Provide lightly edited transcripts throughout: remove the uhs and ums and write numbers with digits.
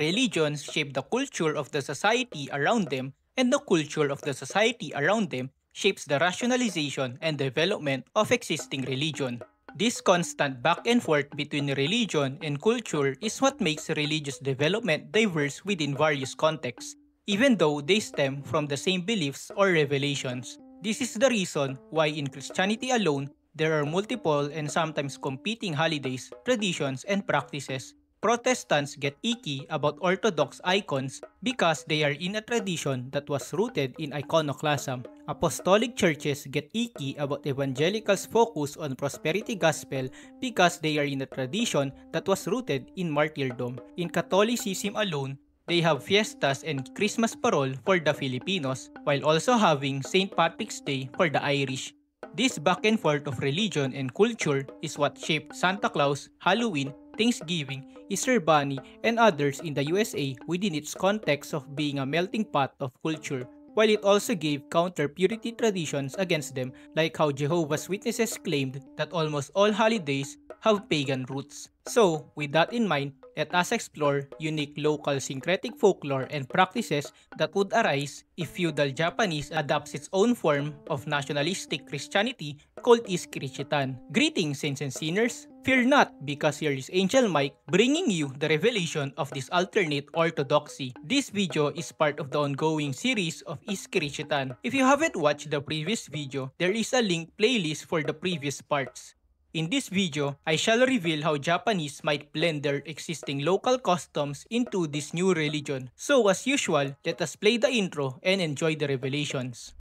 Religions shape the culture of the society around them, and the culture of the society around them shapes the rationalization and development of existing religion. This constant back and forth between religion and culture is what makes religious development diverse within various contexts, even though they stem from the same beliefs or revelations. This is the reason why in Christianity alone, there are multiple and sometimes competing holidays, traditions, and practices. Protestants get icky about Orthodox icons because they are in a tradition that was rooted in iconoclasm. Apostolic churches get icky about evangelicals' focus on prosperity gospel because they are in a tradition that was rooted in martyrdom. In Catholicism alone, they have fiestas and Christmas parol for the Filipinos while also having St. Patrick's Day for the Irish. This back and forth of religion and culture is what shaped Santa Claus, Halloween, Thanksgiving, Easter Bunny, and others in the USA within its context of being a melting pot of culture, while it also gave counter-purity traditions against them like how Jehovah's Witnesses claimed that almost all holidays have pagan roots. So, with that in mind, let us explore unique local syncretic folklore and practices that would arise if feudal Japanese adopts its own form of nationalistic Christianity called Iskirichitan. Greetings, saints and sinners! Fear not, because here is Angel Mike bringing you the revelation of this alternate orthodoxy. This video is part of the ongoing series of Iskirichitan. If you haven't watched the previous video, there is a link playlist for the previous parts. In this video, I shall reveal how Japanese might blend their existing local customs into this new religion. So as usual, let us play the intro and enjoy the revelations.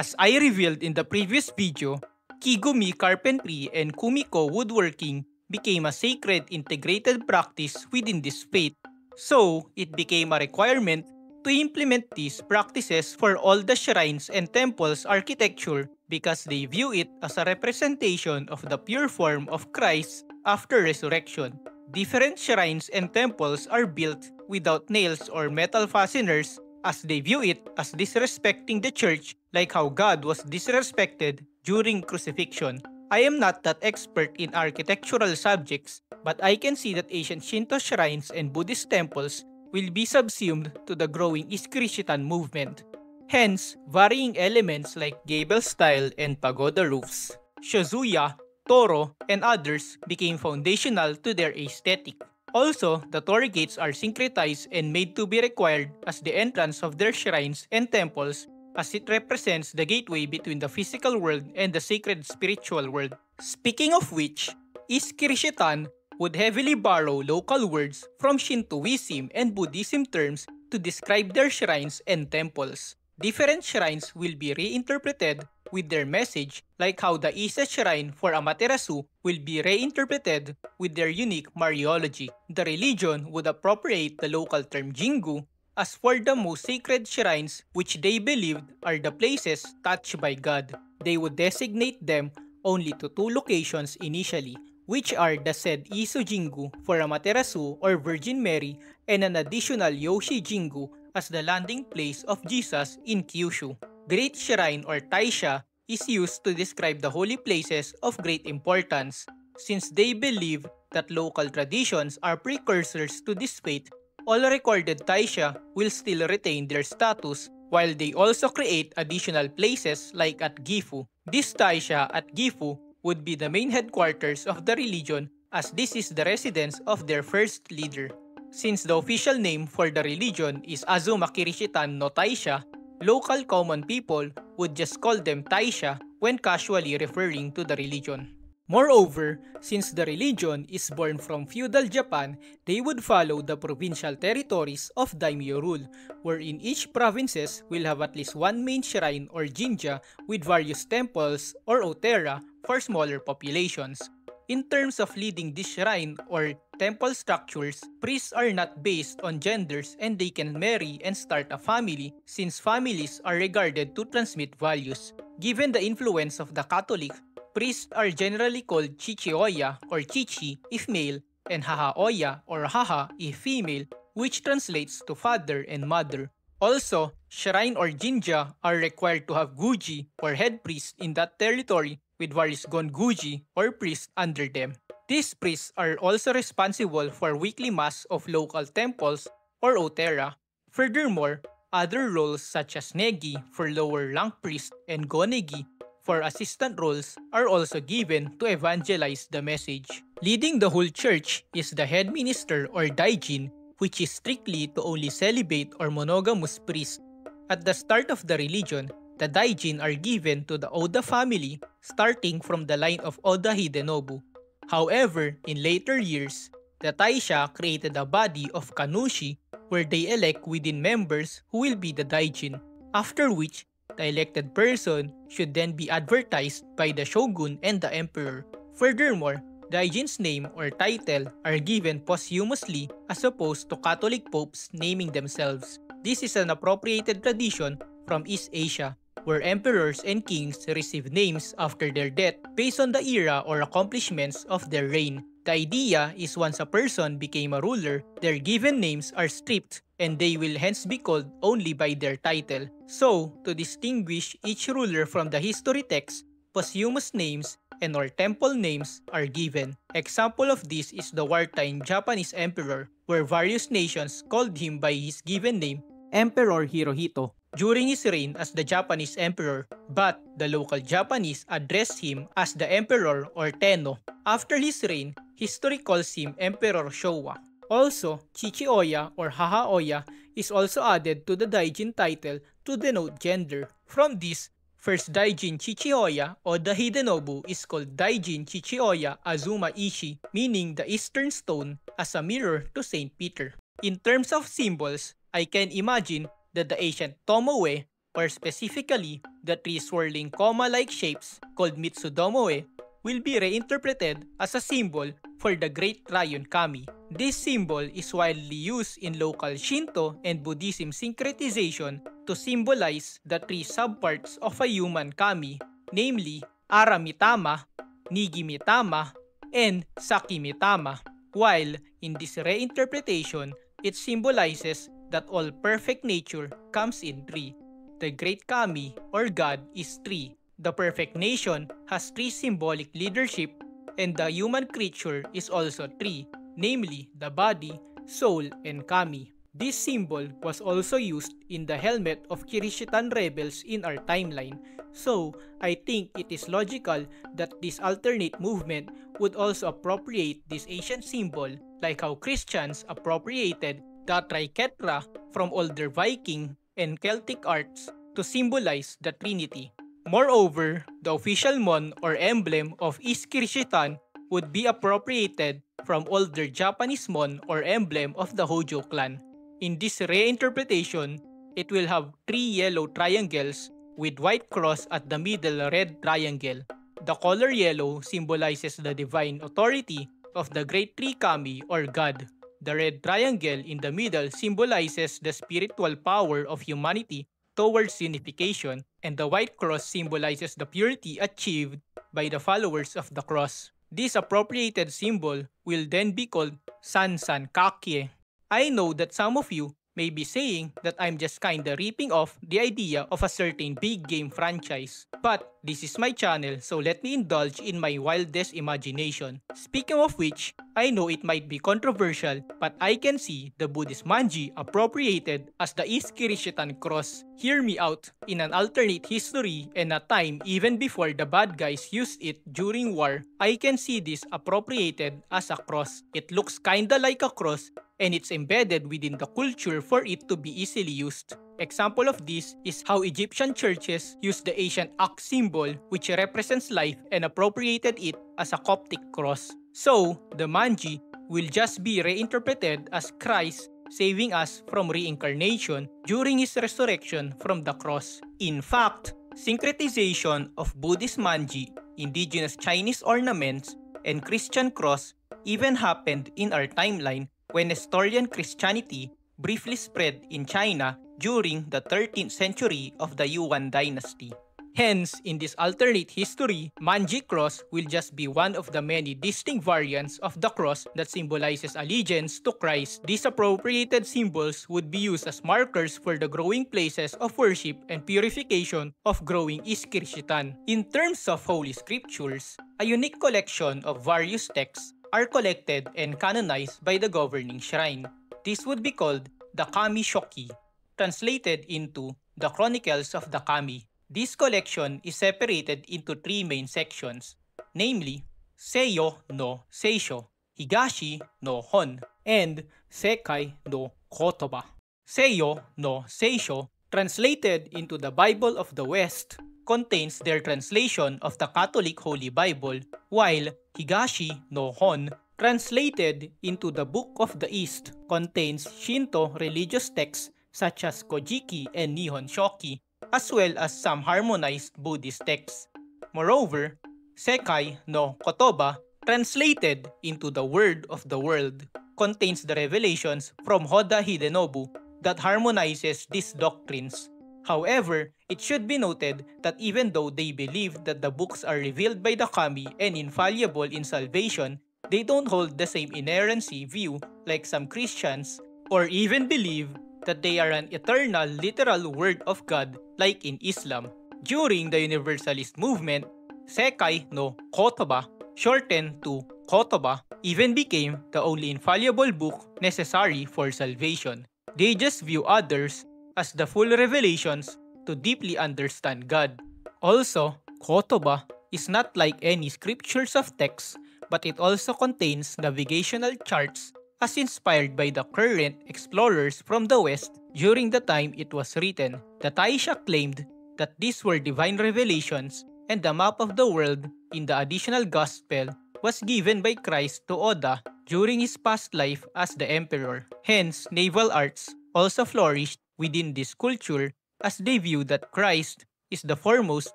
As I revealed in the previous video, Kigumi Carpentry and Kumiko Woodworking became a sacred integrated practice within this faith, so it became a requirement to implement these practices for all the shrines and temples architecture because they view it as a representation of the pure form of Christ after resurrection. Different shrines and temples are built without nails or metal fasteners as they view it as disrespecting the church like how God was disrespected during crucifixion. I am not that expert in architectural subjects, but I can see that ancient Shinto shrines and Buddhist temples will be subsumed to the growing Iskirichitan movement. Hence, varying elements like gable style and pagoda roofs, shizuya, toro, and others became foundational to their aesthetic. Also, the torii gates are syncretized and made to be required as the entrance of their shrines and temples as it represents the gateway between the physical world and the sacred spiritual world. Speaking of which, Iskirishitan would heavily borrow local words from Shintoism and Buddhism terms to describe their shrines and temples. Different shrines will be reinterpreted with their message, like how the Ise shrine for Amaterasu will be reinterpreted with their unique Mariology. The religion would appropriate the local term Jingu as for the most sacred shrines which they believed are the places touched by God. They would designate them only to two locations initially, which are the said Iso Jingu for Amaterasu or Virgin Mary and an additional Yoshi Jingu as the landing place of Jesus in Kyushu. Great Shrine or Taisha is used to describe the holy places of great importance. Since they believe that local traditions are precursors to this faith, all recorded Taisha will still retain their status, while they also create additional places like at Gifu. This Taisha at Gifu would be the main headquarters of the religion as this is the residence of their first leader. Since the official name for the religion is Azuma Kirishitan no Taisha, local common people would just call them Taisha when casually referring to the religion. Moreover, since the religion is born from feudal Japan, they would follow the provincial territories of daimyo rule, wherein each provinces will have at least one main shrine or jinja with various temples or otera for smaller populations. In terms of leading this shrine or temple structures, priests are not based on genders and they can marry and start a family since families are regarded to transmit values. Given the influence of the Catholic, priests are generally called Chichioya or Chichi if male and Hahaoya or Haha if female, which translates to father and mother. Also, shrine or jinja are required to have guji or head priest in that territory with various gonguji or priests under them. These priests are also responsible for weekly mass of local temples or otera. Furthermore, other roles such as negi for lower rank priest and gonegi for assistant roles are also given to evangelize the message. Leading the whole church is the head minister or daijin, which is strictly to only celibate or monogamous priests. At the start of the religion, the daijin are given to the Oda family starting from the line of Oda Hidenobu. However, in later years, the Taisha created a body of Kanushi where they elect within members who will be the daijin, after which the elected person should then be advertised by the shogun and the emperor. Furthermore, daijin's name or title are given posthumously as opposed to Catholic popes naming themselves. This is an appropriated tradition from East Asia, where emperors and kings receive names after their death based on the era or accomplishments of their reign. The idea is once a person became a ruler, their given names are stripped and they will hence be called only by their title. So, to distinguish each ruler from the history text, posthumous names and or temple names are given. Example of this is the wartime Japanese emperor, where various nations called him by his given name, Emperor Hirohito, during his reign as the Japanese emperor, but the local Japanese addressed him as the emperor or Tenno. After his reign, history calls him Emperor Showa. Also, Chichioya or Hahaoya is also added to the daijin title to denote gender. From this, first daijin Chichioya Oda Hidenobu is called Daijin Chichioya Azuma Ishi, meaning the eastern stone, as a mirror to Saint Peter. In terms of symbols, I can imagine that the ancient tomoe, or specifically the three swirling koma-like shapes called mitsudomoe, will be reinterpreted as a symbol for the Great Triune Kami. This symbol is widely used in local Shinto and Buddhism syncretization to symbolize the three subparts of a human kami, namely Aramitama, Nigimitama, and Sakimitama, while in this reinterpretation, it symbolizes that all perfect nature comes in three. The Great Kami or God is three. The perfect nation has three symbolic leadership, and the human creature is also three, namely the body, soul, and kami. This symbol was also used in the helmet of Kirishitan rebels in our timeline, so I think it is logical that this alternate movement would also appropriate this ancient symbol like how Christians appropriated the triquetra from older Viking and Celtic arts to symbolize the Trinity. Moreover, the official mon or emblem of East Kirishitan would be appropriated from older Japanese mon or emblem of the Hojo clan. In this reinterpretation, it will have three yellow triangles with white cross at the middle red triangle. The color yellow symbolizes the divine authority of the great three kami or God. The red triangle in the middle symbolizes the spiritual power of humanity towards unification, and the white cross symbolizes the purity achieved by the followers of the cross. This appropriated symbol will then be called Sansan Kakye. I know that some of you may be saying that I'm just kinda ripping off the idea of a certain big game franchise. But this is my channel, so let me indulge in my wildest imagination. Speaking of which, I know it might be controversial, but I can see the Buddhist manji appropriated as the East Kirishitan cross. Hear me out. In an alternate history and a time even before the bad guys used it during war, I can see this appropriated as a cross. It looks kinda like a cross, and it's embedded within the culture for it to be easily used. Example of this is how Egyptian churches used the ancient axe symbol, which represents life, and appropriated it as a Coptic cross. So, the manji will just be reinterpreted as Christ saving us from reincarnation during his resurrection from the cross. In fact, syncretization of Buddhist manji, indigenous Chinese ornaments, and Christian cross even happened in our timeline when Nestorian Christianity briefly spread in China during the 13th century of the Yuan dynasty. Hence, in this alternate history, Manji cross will just be one of the many distinct variants of the cross that symbolizes allegiance to Christ. These appropriated symbols would be used as markers for the growing places of worship and purification of growing Iskirsitan. In terms of Holy Scriptures, a unique collection of various texts are collected and canonized by the governing shrine. This would be called the Kami Shoki, translated into the Chronicles of the Kami. This collection is separated into three main sections, namely Seiyo no Seisho, Higashi no Hon, and Sekai no Kotoba. Seiyo no Seisho, translated into the Bible of the West, contains their translation of the Catholic Holy Bible, while Higashi no Hon, translated into the Book of the East, contains Shinto religious texts such as Kojiki and Nihon Shoki, as well as some harmonized Buddhist texts. Moreover, Sekai no Kotoba, translated into the Word of the World, contains the revelations from Hoda Hidenobu that harmonizes these doctrines. However, it should be noted that even though they believe that the books are revealed by the Kami and infallible in salvation, they don't hold the same inerrancy view like some Christians, or even believe that they are an eternal literal word of God like in Islam. During the Universalist movement, Sekai no Kotoba, shortened to Kotoba, even became the only infallible book necessary for salvation. They just view others as the full revelations to deeply understand God. Also, Kotoba is not like any scriptures of text, but it also contains navigational charts as inspired by the current explorers from the West during the time it was written. The Taisha claimed that these were divine revelations, and the map of the world in the additional gospel was given by Christ to Oda during his past life as the emperor. Hence, naval arts also flourished within this culture as they view that Christ is the foremost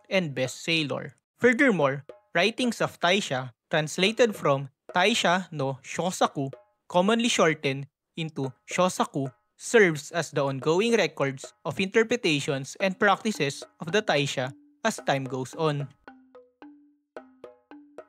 and best sailor. Furthermore, writings of Taisha, translated from Taisha no Shosaku, commonly shortened into Shosaku, serves as the ongoing records of interpretations and practices of the Taisha as time goes on.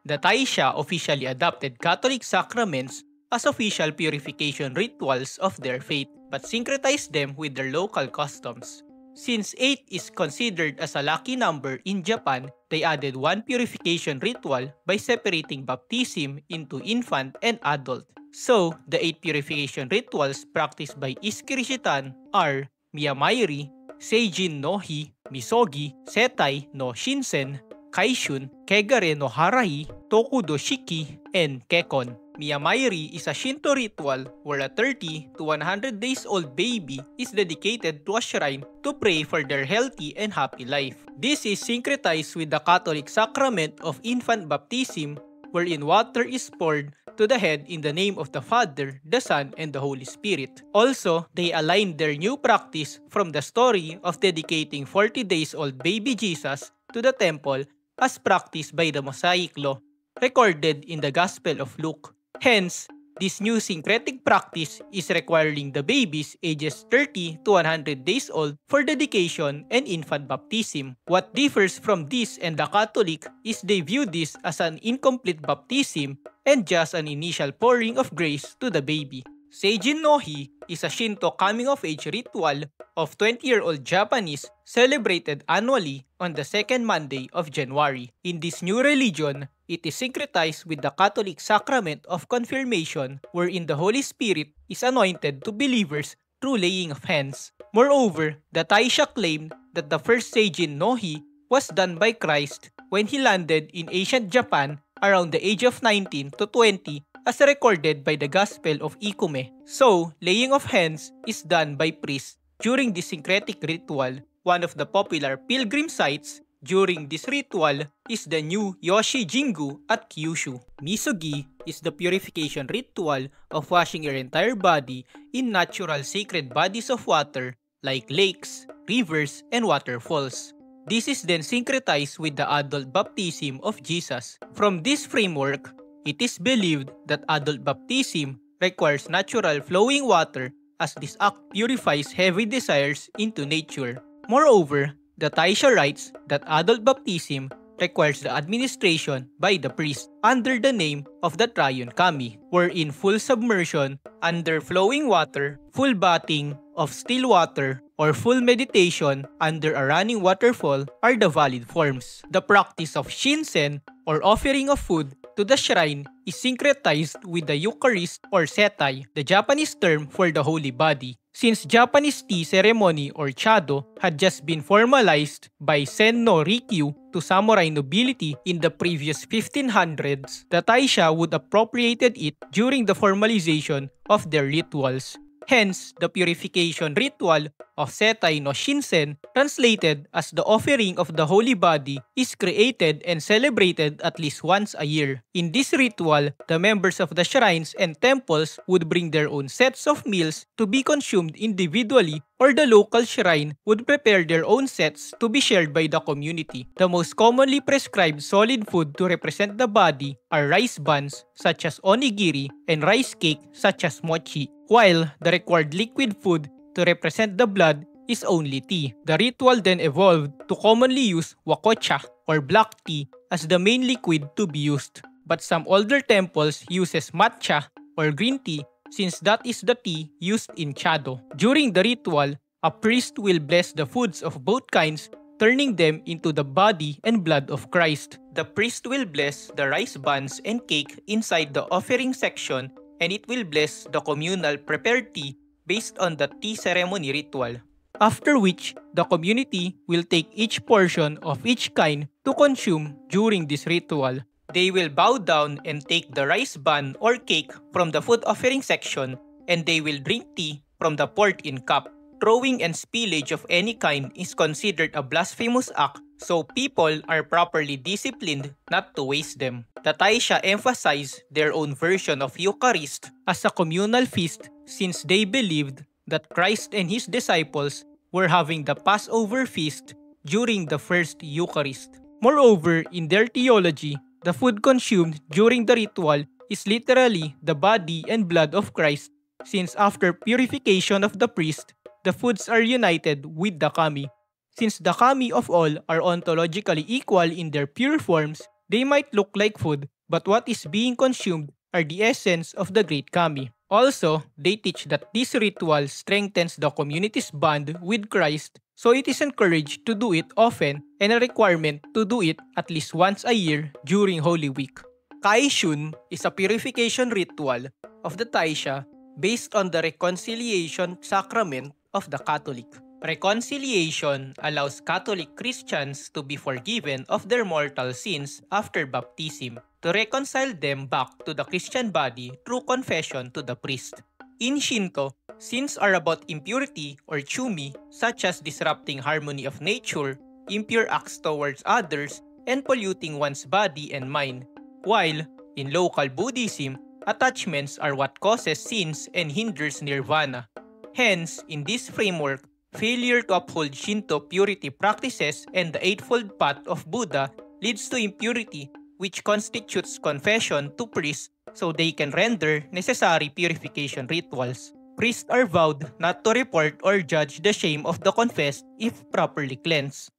The Taisha officially adopted Catholic sacraments as official purification rituals of their faith, but syncretized them with their local customs. Since 8 is considered as a lucky number in Japan, they added one purification ritual by separating baptism into infant and adult. So, the 8 purification rituals practiced by Iskirsitan are Miyamairi, Seijin no Hi, Misogi, Setai no Shinsen, Kaishun, Kegare no Harai, Tokudo Shiki, and Kekon. Miyamairi is a Shinto ritual where a 30 to 100 days old baby is dedicated to a shrine to pray for their healthy and happy life. This is syncretized with the Catholic sacrament of infant baptism, wherein water is poured to the head in the name of the Father, the Son, and the Holy Spirit. Also, they aligned their new practice from the story of dedicating 40 days old baby Jesus to the temple as practiced by the Mosaic Law, recorded in the Gospel of Luke. Hence, this new syncretic practice is requiring the babies ages 30 to 100 days old for dedication and infant baptism. What differs from this and the Catholic is they view this as an incomplete baptism and just an initial pouring of grace to the baby. Seijin no Hi is a Shinto coming-of-age ritual of 20-year-old Japanese celebrated annually on the second Monday of January. In this new religion, it is syncretized with the Catholic sacrament of confirmation, wherein the Holy Spirit is anointed to believers through laying of hands. Moreover, the Taisha claimed that the first Seijin no Hi was done by Christ when he landed in ancient Japan around the age of 19 to 20 as recorded by the Gospel of Ikume. So, laying of hands is done by priests during this syncretic ritual. One of the popular pilgrim sites during this ritual is the new Yoshi Jingu at Kyushu. Misogi is the purification ritual of washing your entire body in natural sacred bodies of water like lakes, rivers, and waterfalls. This is then syncretized with the adult baptism of Jesus. From this framework, It is believed that adult baptism requires natural flowing water as this act purifies heavy desires into nature. Moreover, the Taisha writes that adult baptism requires the administration by the priest under the name of the Triune Kami, wherein full submersion under flowing water, full bathing of still water, or full meditation under a running waterfall are the valid forms. The practice of Shinsen, or offering of food to the shrine, is syncretized with the Eucharist or Setai, the Japanese term for the holy body. Since Japanese tea ceremony or chado had just been formalized by Sen no Rikyu to samurai nobility in the previous 1500s, the Taisha would appropriated it during the formalization of their rituals. Hence, the purification ritual of Setai no Shinsen, translated as the offering of the holy body, is created and celebrated at least once a year. In this ritual, the members of the shrines and temples would bring their own sets of meals to be consumed individually, or the local shrine would prepare their own sets to be shared by the community. The most commonly prescribed solid food to represent the body are rice buns such as onigiri and rice cake such as mochi, while the required liquid food to represent the blood is only tea. The ritual then evolved to commonly use wakocha or black tea as the main liquid to be used. But some older temples uses matcha or green tea since that is the tea used in chado. During the ritual, a priest will bless the foods of both kinds, turning them into the body and blood of Christ. The priest will bless the rice buns and cake inside the offering section, and it will bless the communal prepared tea based on the tea ceremony ritual. After which, the community will take each portion of each kind to consume during this ritual. They will bow down and take the rice bun or cake from the food offering section, and they will drink tea from the poured-in cup. Throwing and spillage of any kind is considered a blasphemous act, so people are properly disciplined not to waste them. The Taisha emphasize their own version of Eucharist as a communal feast since they believed that Christ and his disciples were having the Passover feast during the first Eucharist. Moreover, in their theology, the food consumed during the ritual is literally the body and blood of Christ, since after purification of the priest, the foods are united with the kami. Since the kami of all are ontologically equal in their pure forms, they might look like food, but what is being consumed are the essence of the great kami. Also, they teach that this ritual strengthens the community's bond with Christ, so it is encouraged to do it often and a requirement to do it at least once a year during Holy Week. Kaishun is a purification ritual of the Taisha based on the reconciliation sacrament of the Catholic. Reconciliation allows Catholic Christians to be forgiven of their mortal sins after baptism, to reconcile them back to the Christian body through confession to the priest. In Shinto, sins are about impurity or chumi, such as disrupting harmony of nature, impure acts towards others, and polluting one's body and mind. While, in local Buddhism, attachments are what causes sins and hinders nirvana. Hence, in this framework, failure to uphold Shinto purity practices and the Eightfold Path of Buddha leads to impurity, which constitutes confession to priests so they can render necessary purification rituals. Priests are vowed not to report or judge the shame of the confessed if properly cleansed.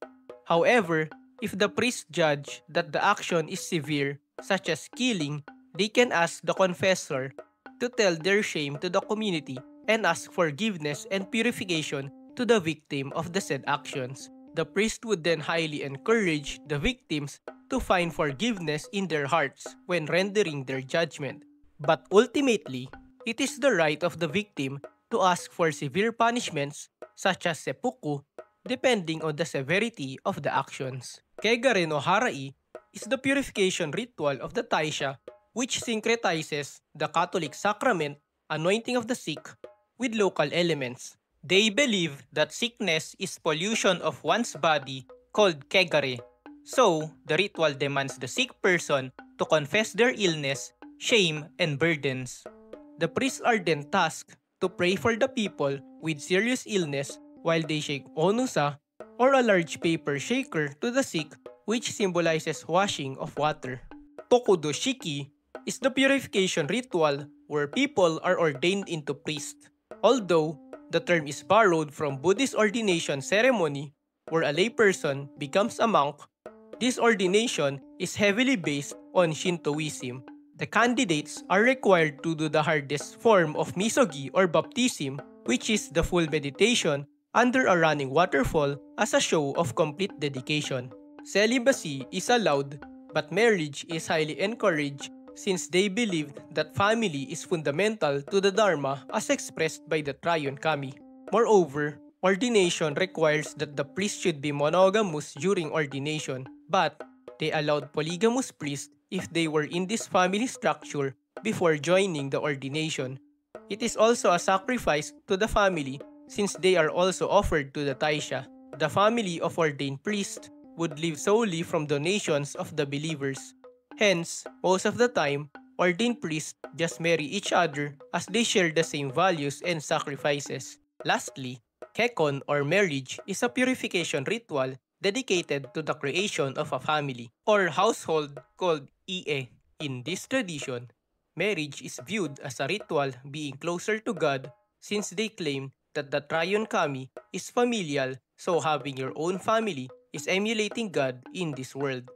However, if the priests judge that the action is severe, such as killing, they can ask the confessor to tell their shame to the community and ask forgiveness and purification to the victim of the said actions. The priest would then highly encourage the victims to find forgiveness in their hearts when rendering their judgment. But ultimately, it is the right of the victim to ask for severe punishments such as seppuku, depending on the severity of the actions. Kegare no Harai is the purification ritual of the Taisha, which syncretizes the Catholic sacrament, anointing of the sick, with local elements. They believe that sickness is pollution of one's body called kegare. So, the ritual demands the sick person to confess their illness, shame, and burdens. The priests are then tasked to pray for the people with serious illness while they shake onusa, or a large paper shaker, to the sick, which symbolizes washing of water. Tokudo Shiki is the purification ritual where people are ordained into priests. Although the term is borrowed from Buddhist ordination ceremony where a layperson becomes a monk, this ordination is heavily based on Shintoism. The candidates are required to do the hardest form of misogi or baptism, which is the full meditation under a running waterfall as a show of complete dedication. Celibacy is allowed, but marriage is highly encouraged since they believed that family is fundamental to the Dharma as expressed by the Triune Kami. Moreover, ordination requires that the priest should be monogamous during ordination, but they allowed polygamous priests if they were in this family structure before joining the ordination. It is also a sacrifice to the family since they are also offered to the Taisha. The family of ordained priests would live solely from donations of the believers. Hence, most of the time, ordained priests just marry each other as they share the same values and sacrifices. Lastly, Kekon or marriage is a purification ritual dedicated to the creation of a family or household called Ie. In this tradition, marriage is viewed as a ritual being closer to God since they claim that the Triune Kami is familial, so having your own family is emulating God in this world.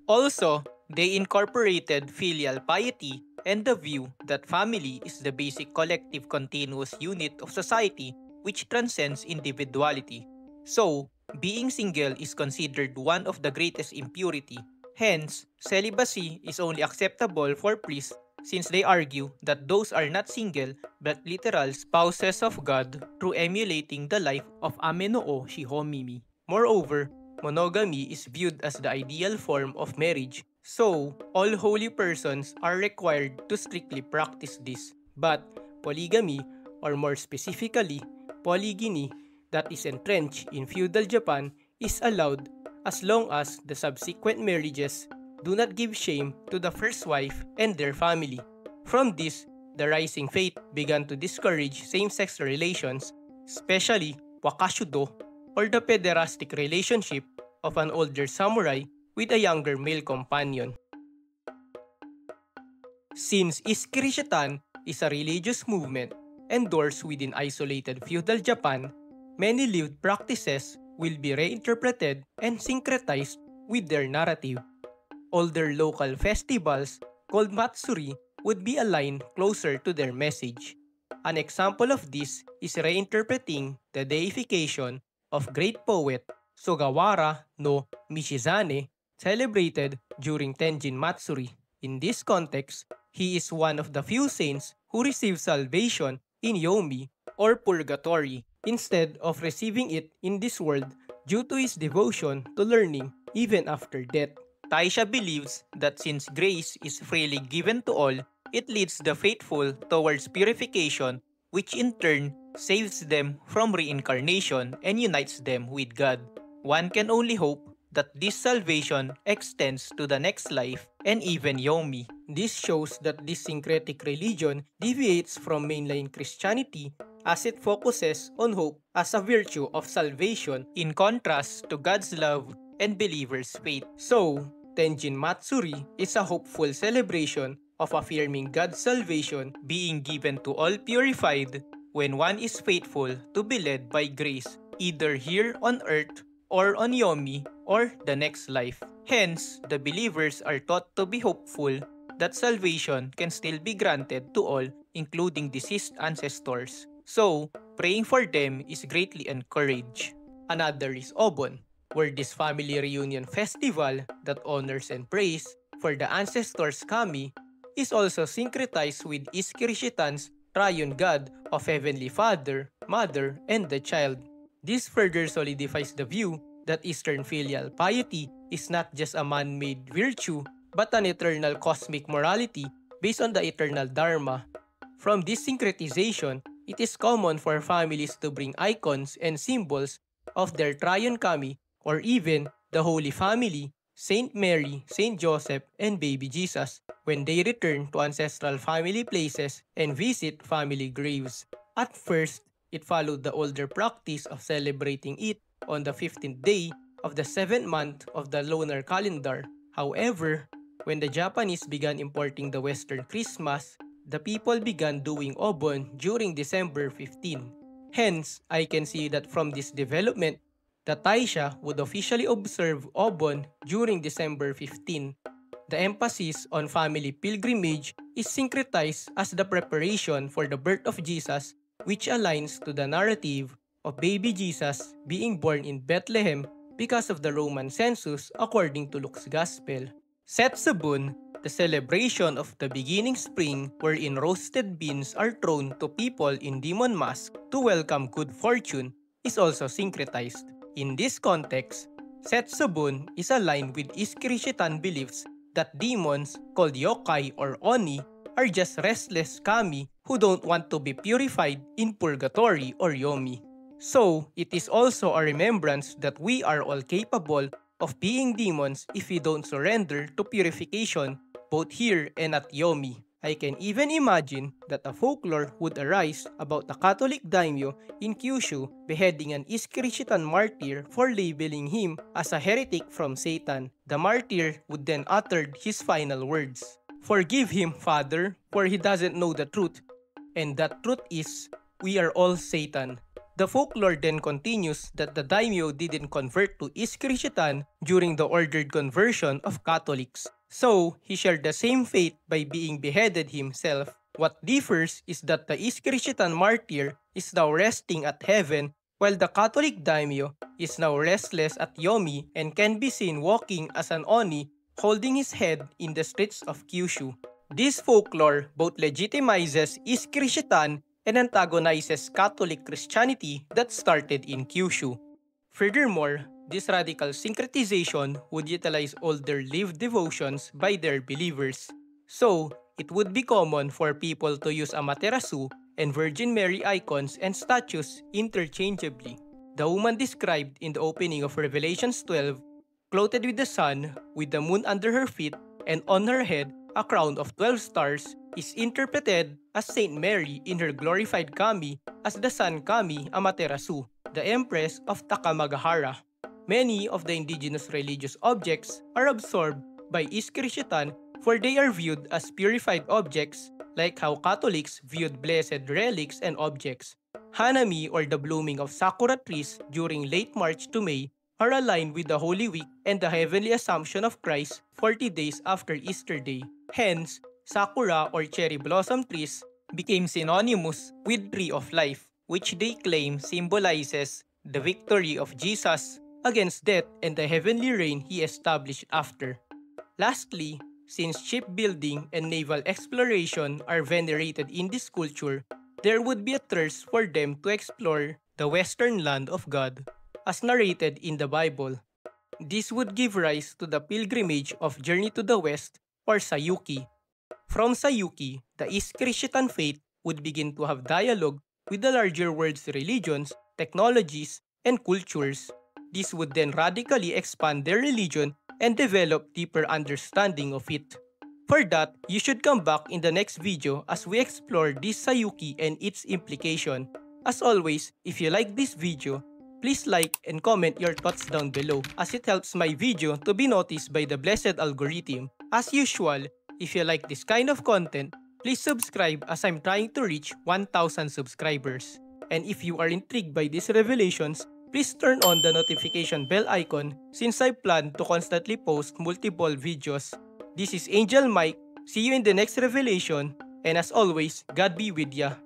Also, they incorporated filial piety and the view that family is the basic collective continuous unit of society which transcends individuality. So, being single is considered one of the greatest impurity. Hence, celibacy is only acceptable for priests since they argue that those are not single but literal spouses of God through emulating the life of Amenoo Shihomimi. Moreover, monogamy is viewed as the ideal form of marriage, so all holy persons are required to strictly practice this. But polygamy, or more specifically, polygyny, that is entrenched in feudal Japan is allowed as long as the subsequent marriages do not give shame to the first wife and their family. From this, the rising faith began to discourage same-sex relations, especially wakashudo, or the pederastic relationship of an older samurai with a younger male companion. Since Iskiri-Shotan is a religious movement endorsed within isolated feudal Japan, many lived practices will be reinterpreted and syncretized with their narrative. Older local festivals called Matsuri would be aligned closer to their message. An example of this is reinterpreting the deification of great poet Sugawara no Michizane celebrated during Tenjin Matsuri. In this context, he is one of the few saints who receive salvation in Yomi or Purgatory instead of receiving it in this world due to his devotion to learning even after death. Taisha believes that since grace is freely given to all, it leads the faithful towards purification, which in turn saves them from reincarnation and unites them with God. One can only hope that this salvation extends to the next life and even Yomi. This shows that this syncretic religion deviates from mainline Christianity as it focuses on hope as a virtue of salvation in contrast to God's love and believers' faith. So, Tenjin Matsuri is a hopeful celebration of affirming God's salvation being given to all purified when one is faithful to be led by grace, either here on earth or on Yomi or the next life. Hence, the believers are taught to be hopeful that salvation can still be granted to all, including deceased ancestors. So, praying for them is greatly encouraged. Another is Obon, where this family reunion festival that honors and prays for the ancestors Kami is also syncretized with Iskiri-Shotan's triune God of Heavenly Father, Mother, and the child. This further solidifies the view that Eastern filial piety is not just a man-made virtue but an eternal cosmic morality based on the eternal Dharma. From this syncretization, it is common for families to bring icons and symbols of their triune Kami or even the Holy Family, Saint Mary, Saint Joseph, and Baby Jesus when they return to ancestral family places and visit family graves. At first, it followed the older practice of celebrating it on the 15th day of the 7th month of the lunar calendar. However, When the Japanese began importing the Western Christmas, the people began doing Obon during December 15. Hence, I can see that from this development, the Taisha would officially observe Obon during December 15. The emphasis on family pilgrimage is syncretized as the preparation for the birth of Jesus, which aligns to the narrative of baby Jesus being born in Bethlehem because of the Roman census according to Luke's Gospel. Setsubun, the celebration of the beginning spring wherein roasted beans are thrown to people in demon masks to welcome good fortune, is also syncretized. In this context, Setsubun is aligned with Iskirishiten beliefs that demons, called yokai or oni, are just restless kami who don't want to be purified in purgatory or yomi. So, it is also a remembrance that we are all capable of being demons if we don't surrender to purification both here and at yomi. I can even imagine that a folklore would arise about a Catholic daimyo in Kyushu beheading an Iskirishiten martyr for labeling him as a heretic from Satan. The martyr would then utter his final words, "Forgive him, Father, for he doesn't know the truth." And that truth is, we are all Satan. The folklore then continues that the daimyo didn't convert to Iskirishiten during the ordered conversion of Catholics. So, he shared the same fate by being beheaded himself. What differs is that the Iskirishiten martyr is now resting at heaven while the Catholic daimyo is now restless at yomi and can be seen walking as an oni holding his head in the streets of Kyushu. This folklore both legitimizes Iskirishiten and antagonizes Catholic Christianity that started in Kyushu. Furthermore, this radical syncretization would utilize older lived devotions by their believers. So, it would be common for people to use Amaterasu and Virgin Mary icons and statues interchangeably. The woman described in the opening of Revelations 12, clothed with the sun, with the moon under her feet, and on her head a crown of 12 stars, is interpreted as Saint Mary in her glorified kami as the Sun Kami Amaterasu, the Empress of Takamagahara. Many of the indigenous religious objects are absorbed by Iskirishiten for they are viewed as purified objects like how Catholics viewed blessed relics and objects. Hanami or the blooming of sakura trees during late March to May are aligned with the Holy Week and the heavenly assumption of Christ 40 days after Easter Day. Hence, sakura or cherry blossom trees became synonymous with tree of life, which they claim symbolizes the victory of Jesus against death and the heavenly reign he established after. Lastly, since shipbuilding and naval exploration are venerated in this culture, there would be a thirst for them to explore the western land of God, as narrated in the Bible. This would give rise to the pilgrimage of Journey to the West or Sayuki. From Sayuki, the Iskirishiten faith would begin to have dialogue with the larger world's religions, technologies, and cultures. This would then radically expand their religion and develop deeper understanding of it. For that, you should come back in the next video as we explore this Sayuki and its implication. As always, if you like this video, please like and comment your thoughts down below as it helps my video to be noticed by the blessed algorithm. As usual, if you like this kind of content, please subscribe as I'm trying to reach 1,000 subscribers. And if you are intrigued by these revelations, please turn on the notification bell icon since I plan to constantly post multiple videos. This is Angel Mike, see you in the next revelation, and as always, God be with ya.